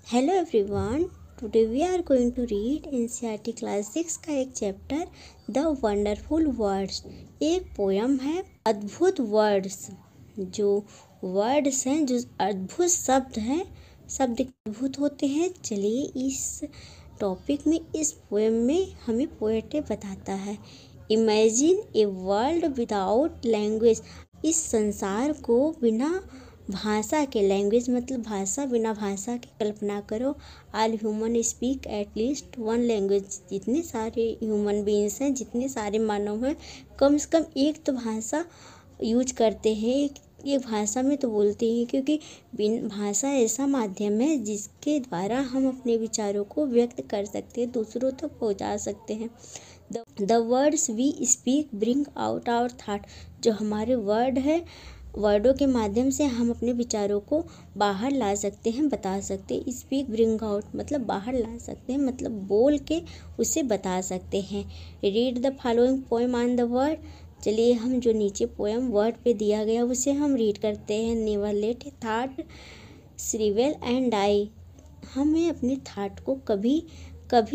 Hello everyone, today we are going to read NCERT class 6 का एक chapter the wonderful words. एक poem है अद्भुत वर्ड्स। जो वर्ड्स हैं, जो अद्भुत शब्द हैं, शब्द अद्भुत होते हैं। चलिए इस टॉपिक में, इस पोयम में हमें पोएट बताता है। Imagine a world without language. इस संसार को बिना भाषा के, लैंग्वेज मतलब भाषा, बिना भाषा के कल्पना करो। All human speak at least one language. जितने सारे ह्यूमन बीइंग्स हैं, जितने सारे मानव हैं, कम से कम एक तो भाषा यूज करते हैं, एक भाषा में तो बोलते हैं, क्योंकि भाषा ऐसा माध्यम है जिसके द्वारा हम अपने विचारों को व्यक्त कर सकते हैं, दूसरों तक पहुंचा सकते हैं। The words we speak bring out our thought. जो हमारे वर्ड है, वर्डों के माध्यम से हम अपने विचारों को बाहर ला सकते हैं, बता सकते हैं। स्पीक ब्रिंग आउट मतलब बाहर ला सकते हैं, मतलब बोल के उसे बता सकते हैं। Read the following poem on the word. चलिए हम जो नीचे पोएम वर्ड पे दिया गया उसे हम रीड करते हैं। Never let a thought shrivel and die. हमें अपने थाट को कभी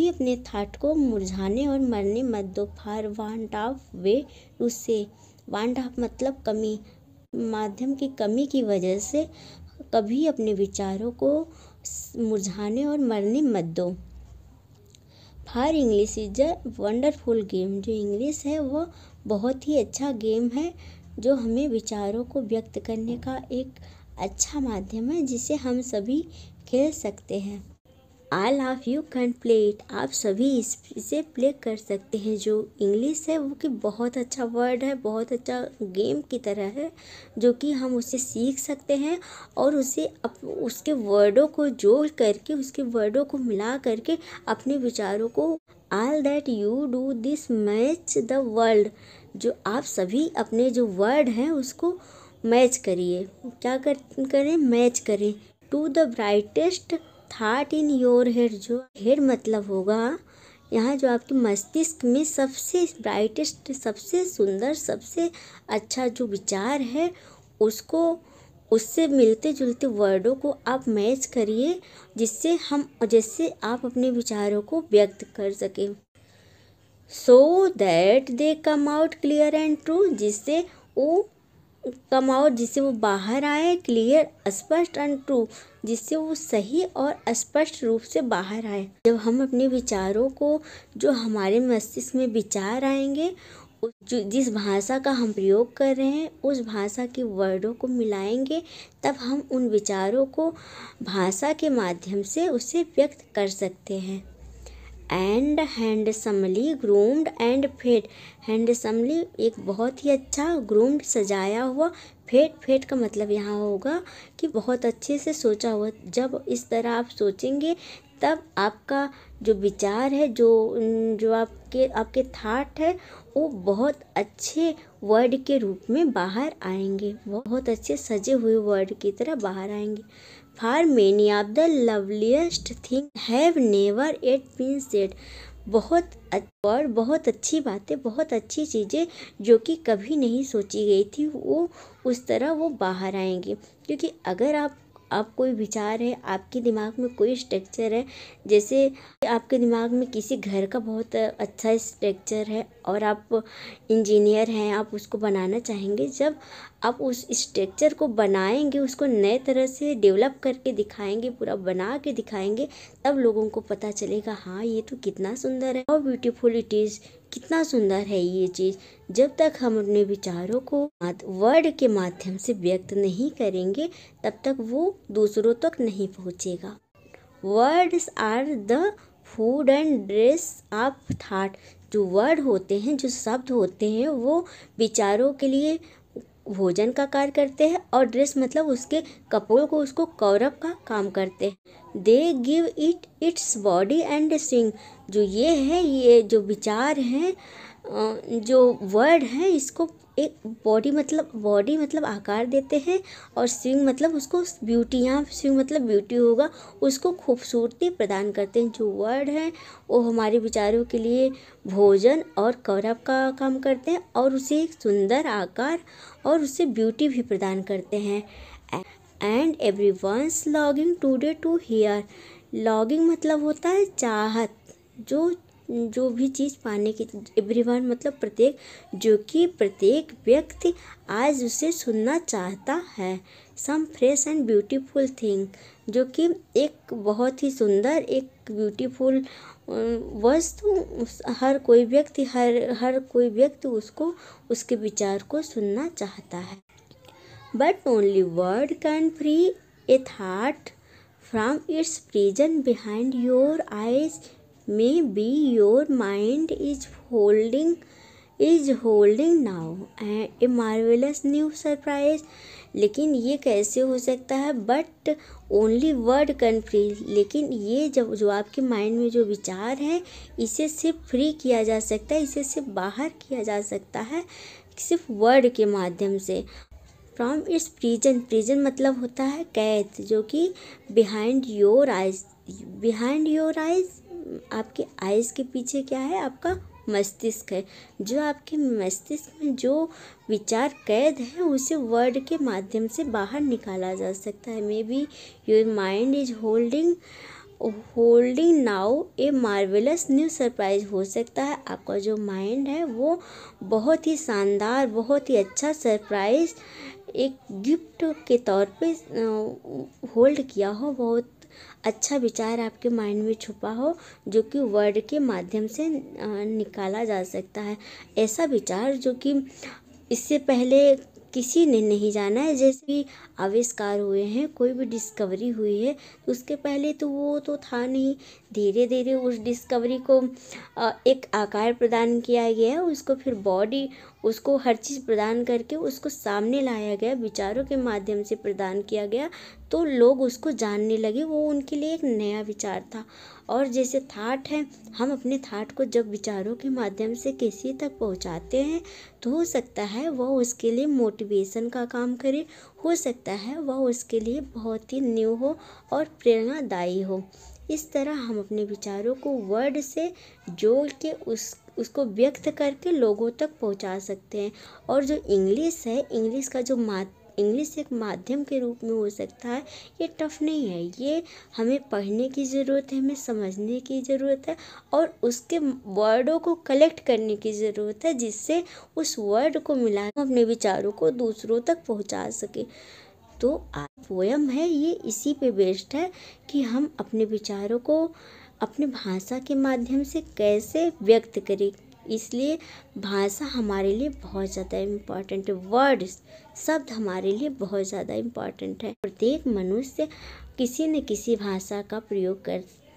अपने थाट को मुरझाने और मरने मत दो। For want of way to say. Want of मतलब कमी, माध्यम की कमी की वजह से कभी अपने विचारों को मुरझाने और मरने मत दो। For English is a wonderful game. जो इंग्लिश है वो बहुत ही अच्छा गेम है, जो हमें विचारों को व्यक्त करने का एक अच्छा माध्यम है, जिसे हम सभी खेल सकते हैं। All of you can play it. आप सभी इसे प्ले कर सकते हैं। जो इंग्लिश है वो कि बहुत अच्छा वर्ड है, बहुत अच्छा गेम की तरह है, जो कि हम उसे सीख सकते हैं और उसे उसके वर्डों को जोड़ करके, उसके वर्डों को मिला करके अपने विचारों को all that you do this match the world. जो आप सभी अपने जो वर्ड हैं उसको मैच करिए। क्या करें? मैच करें to the brightest thought in your head. जो हेड मतलब होगा यहाँ जो आपके मस्तिष्क में सबसे ब्राइटेस्ट, सबसे सुंदर, सबसे अच्छा जो विचार है, उसको उससे मिलते जुलते वर्डों को आप मैच करिए, जिससे आप अपने विचारों को व्यक्त कर सकें। So that they come out clear and true. जिससे वो बाहर आए, क्लियर स्पष्ट एंड ट्रू, जिससे वो सही और स्पष्ट रूप से बाहर आए। जब हम अपने विचारों को, जो हमारे मस्तिष्क में विचार आएंगे, जिस भाषा का हम प्रयोग कर रहे हैं उस भाषा के वर्डों को मिलाएंगे, तब हम उन विचारों को भाषा के माध्यम से उसे व्यक्त कर सकते हैं। And handsomely groomed and fed. Handsomely एक बहुत ही अच्छा, ग्रूम्ड सजाया हुआ, फेड का मतलब यहाँ होगा कि बहुत अच्छे से सोचा हुआ। जब इस तरह आप सोचेंगे तब आपका जो विचार है, जो आपके थाट है, वो बहुत अच्छे वर्ड के रूप में बाहर आएंगे, बहुत अच्छे सजे हुए वर्ड की तरह बाहर आएंगे। For many of the loveliest thing have never yet been said. बहुत अच्छी बातें, बहुत अच्छी चीज़ें जो कि कभी नहीं सोची गई थी, वो उस तरह वो बाहर आएंगे। क्योंकि अगर आप कोई विचार है, आपके दिमाग में कोई स्ट्रक्चर है, जैसे आपके दिमाग में किसी घर का बहुत अच्छा स्ट्रक्चर है और आप इंजीनियर हैं, आप उसको बनाना चाहेंगे। जब आप उस स्ट्रक्चर को बनाएंगे, उसको नए तरह से डेवलप करके दिखाएंगे, पूरा बना के दिखाएंगे, तब लोगों को पता चलेगा, हाँ ये तो कितना सुंदर है, हाउ ब्यूटीफुल इट इज़, कितना सुंदर है ये चीज़। जब तक हम अपने विचारों को वर्ड के माध्यम से व्यक्त नहीं करेंगे, तब तक वो दूसरों तक नहीं पहुँचेगा। Words are the food and dress of thought. जो वर्ड होते हैं, जो शब्द होते हैं, वो विचारों के लिए भोजन का कार्य करते हैं, और ड्रेस मतलब उसके कपड़ों को, उसको कवरअप का काम करते हैं। They give it its body and swing. जो ये जो विचार हैं, जो वर्ड हैं, इसको एक बॉडी मतलब आकार देते हैं, और स्विंग मतलब उसको ब्यूटी, यहाँ स्विंग मतलब ब्यूटी होगा, उसको खूबसूरती प्रदान करते हैं। जो वर्ड हैं वो हमारे विचारों के लिए भोजन और कवरअप का काम करते हैं, और उसे एक सुंदर आकार और उसे ब्यूटी भी प्रदान करते हैं। And everyone's longing today to hear. Longing मतलब होता है चाहत, जो भी चीज़ पाने की। एवरीवन मतलब प्रत्येक, जो कि प्रत्येक व्यक्ति आज उसे सुनना चाहता है। Some fresh and beautiful thing, जो कि एक बहुत ही सुंदर, एक ब्यूटीफुल वस्तु, हर कोई व्यक्ति उसको, उसके विचार को सुनना चाहता है। But only word can free A thought from its prison behind your eyes, may be your mind is holding now a marvellous new surprise. लेकिन ये कैसे हो सकता है? But only word can free, लेकिन ये जो आपके माइंड में जो विचार है, इसे सिर्फ फ्री किया जा सकता है, इसे सिर्फ बाहर किया जा सकता है सिर्फ वर्ड के माध्यम से। फ्रॉम इट्स प्रिजन मतलब होता है कैद, जो कि बिहाइंड योर आइज, आपके आइज के पीछे क्या है? आपका मस्तिष्क है। जो आपके मस्तिष्क में जो विचार कैद है, उसे वर्ड के माध्यम से बाहर निकाला जा सकता है। May be your mind is holding now a marvellous new surprise, हो सकता है आपका जो माइंड है वो बहुत ही शानदार, बहुत ही अच्छा सरप्राइज एक गिफ्ट के तौर पे होल्ड किया हो, बहुत अच्छा विचार आपके माइंड में छुपा हो, जो कि वर्ड के माध्यम से निकाला जा सकता है। ऐसा विचार जो कि इससे पहले किसी ने नहीं जाना है। जैसे कि आविष्कार हुए हैं, कोई भी डिस्कवरी हुई है, तो उसके पहले तो वो तो था नहीं। धीरे धीरे उस डिस्कवरी को एक आकार प्रदान किया गया, उसको फिर बॉडी, उसको हर चीज़ प्रदान करके उसको सामने लाया गया, विचारों के माध्यम से प्रदान किया गया, तो लोग उसको जानने लगे। वो उनके लिए एक नया विचार था। और जैसे थाट है, हम अपने थाट को जब विचारों के माध्यम से किसी तक पहुंचाते हैं, तो हो सकता है वह उसके लिए मोटिवेशन का काम करे, हो सकता है वह उसके लिए बहुत ही न्यू हो और प्रेरणादायी हो। इस तरह हम अपने विचारों को वर्ड से जोड़ के उसको व्यक्त करके लोगों तक पहुंचा सकते हैं। और जो इंग्लिश है, इंग्लिश एक माध्यम के रूप में हो सकता है। ये टफ नहीं है, ये हमें पढ़ने की ज़रूरत है, हमें समझने की ज़रूरत है, और उसके वर्डों को कलेक्ट करने की ज़रूरत है, जिससे उस वर्ड को मिला हम अपने विचारों को दूसरों तक पहुंचा सके। तो पोयम है ये इसी पे बेस्ड है कि हम अपने विचारों को अपनी भाषा के माध्यम से कैसे व्यक्त करें। इसलिए भाषा हमारे लिए बहुत ज़्यादा इम्पॉर्टेंट है। वर्ड्स, शब्द हमारे लिए बहुत ज़्यादा इम्पॉर्टेंट है। प्रत्येक मनुष्य किसी न किसी भाषा का प्रयोग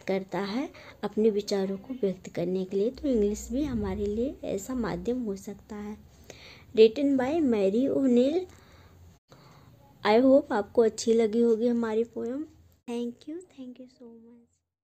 करता है अपने विचारों को व्यक्त करने के लिए, तो इंग्लिश भी हमारे लिए ऐसा माध्यम हो सकता है। Written by Mary O'Neill. I hope आपको अच्छी लगी होगी हमारी poem. Thank you so much.